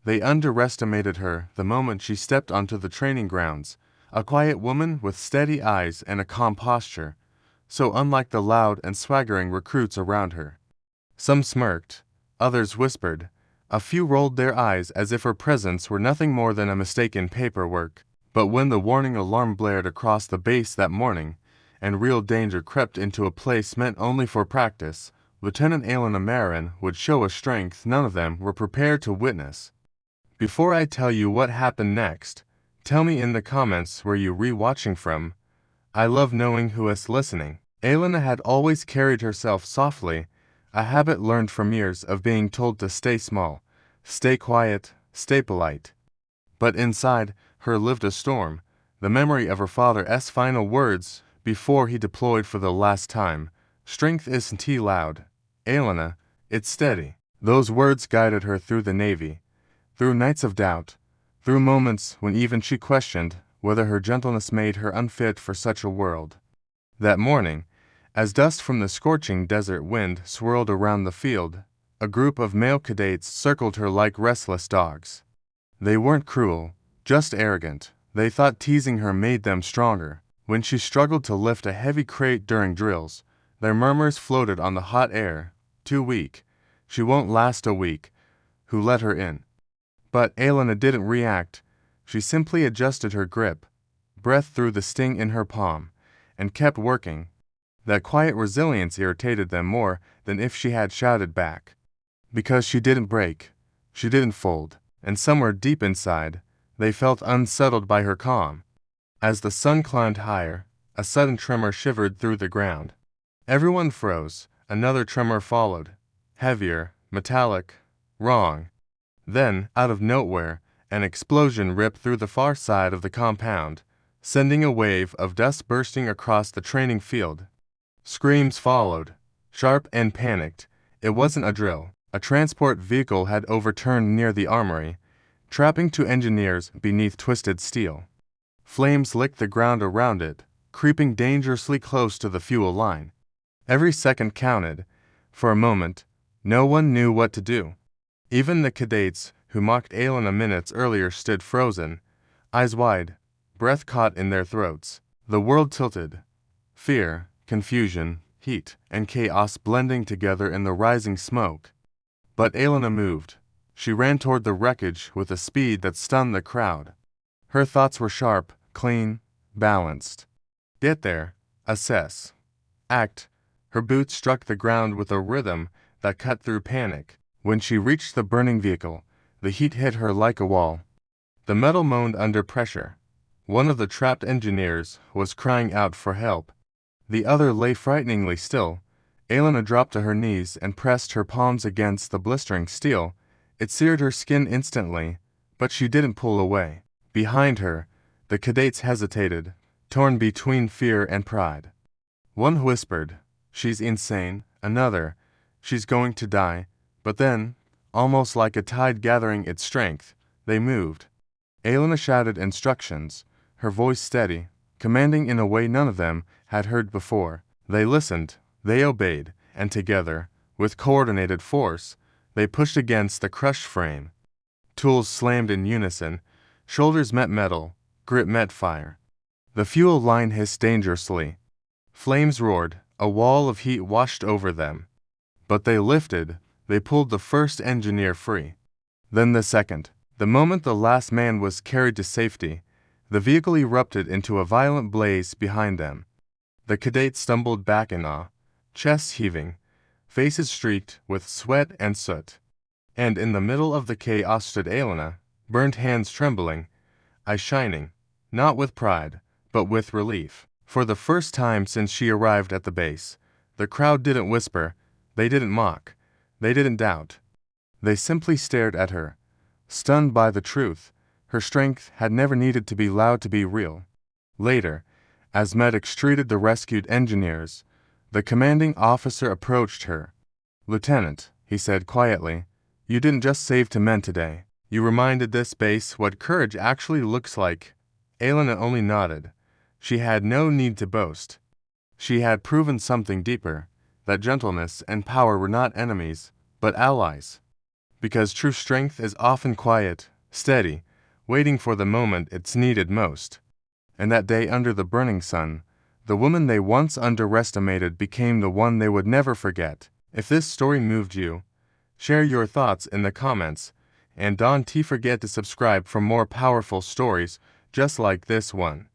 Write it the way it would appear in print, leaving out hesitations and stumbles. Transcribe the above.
They underestimated her the moment she stepped onto the training grounds, a quiet woman with steady eyes and a calm posture, so unlike the loud and swaggering recruits around her. Some smirked, others whispered, a few rolled their eyes as if her presence were nothing more than a mistake in paperwork. But when the warning alarm blared across the base that morning, and real danger crept into a place meant only for practice, Lieutenant Elena Maren would show a strength none of them were prepared to witness. Before I tell you what happened next, tell me in the comments where you're re-watching from. I love knowing who is listening. Elena had always carried herself softly, a habit learned from years of being told to stay small, stay quiet, stay polite. But inside her lived a storm, the memory of her father's final words before he deployed for the last time. Strength isn't loud, Elena, it's steady. Those words guided her through the Navy, through nights of doubt, through moments when even she questioned whether her gentleness made her unfit for such a world. That morning, as dust from the scorching desert wind swirled around the field, a group of male cadets circled her like restless dogs. They weren't cruel, just arrogant. They thought teasing her made them stronger. When she struggled to lift a heavy crate during drills, their murmurs floated on the hot air. Too weak. She won't last a week. Who let her in? But Elena didn't react. She simply adjusted her grip, breathed through the sting in her palm, and kept working. That quiet resilience irritated them more than if she had shouted back. Because she didn't break, she didn't fold, and somewhere deep inside, they felt unsettled by her calm. As the sun climbed higher, a sudden tremor shivered through the ground. Everyone froze. Another tremor followed, heavier, metallic, wrong. Then, out of nowhere, an explosion ripped through the far side of the compound, sending a wave of dust bursting across the training field. Screams followed, sharp and panicked. It wasn't a drill. A transport vehicle had overturned near the armory, trapping two engineers beneath twisted steel. Flames licked the ground around it, creeping dangerously close to the fuel line. Every second counted. For a moment, no one knew what to do. Even the cadets who mocked Elena minutes earlier stood frozen, eyes wide, breath caught in their throats. The world tilted. Fear, confusion, heat, and chaos blending together in the rising smoke. But Elena moved. She ran toward the wreckage with a speed that stunned the crowd. Her thoughts were sharp, clean, balanced. Get there, assess, act. Her boots struck the ground with a rhythm that cut through panic. When she reached the burning vehicle, the heat hit her like a wall. The metal moaned under pressure. One of the trapped engineers was crying out for help. The other lay frighteningly still. Elena dropped to her knees and pressed her palms against the blistering steel. It seared her skin instantly, but she didn't pull away. Behind her, the cadets hesitated, torn between fear and pride. One whispered, "She's insane." Another, "She's going to die." But then, almost like a tide gathering its strength, they moved. Elena shouted instructions, her voice steady, commanding in a way none of them had heard before. They listened, they obeyed, and together, with coordinated force, they pushed against the crushed frame. Tools slammed in unison, shoulders met metal, grip met fire. The fuel line hissed dangerously. Flames roared, a wall of heat washed over them. But they lifted, they pulled the first engineer free. Then the second. The moment the last man was carried to safety, the vehicle erupted into a violent blaze behind them. The cadets stumbled back in awe, chests heaving, faces streaked with sweat and soot. And in the middle of the chaos stood Elena, burnt hands trembling, eyes shining, not with pride, but with relief. For the first time since she arrived at the base, the crowd didn't whisper, they didn't mock, they didn't doubt. They simply stared at her, stunned by the truth. Her strength had never needed to be loud to be real. Later, as medics treated the rescued engineers, the commanding officer approached her. "Lieutenant," he said quietly, "you didn't just save 2 men today. You reminded this base what courage actually looks like." Elena only nodded. She had no need to boast. She had proven something deeper, that gentleness and power were not enemies, but allies. because true strength is often quiet, steady, waiting for the moment it's needed most. And that day under the burning sun, the woman they once underestimated became the one they would never forget. If this story moved you, share your thoughts in the comments, and don't forget to subscribe for more powerful stories just like this one.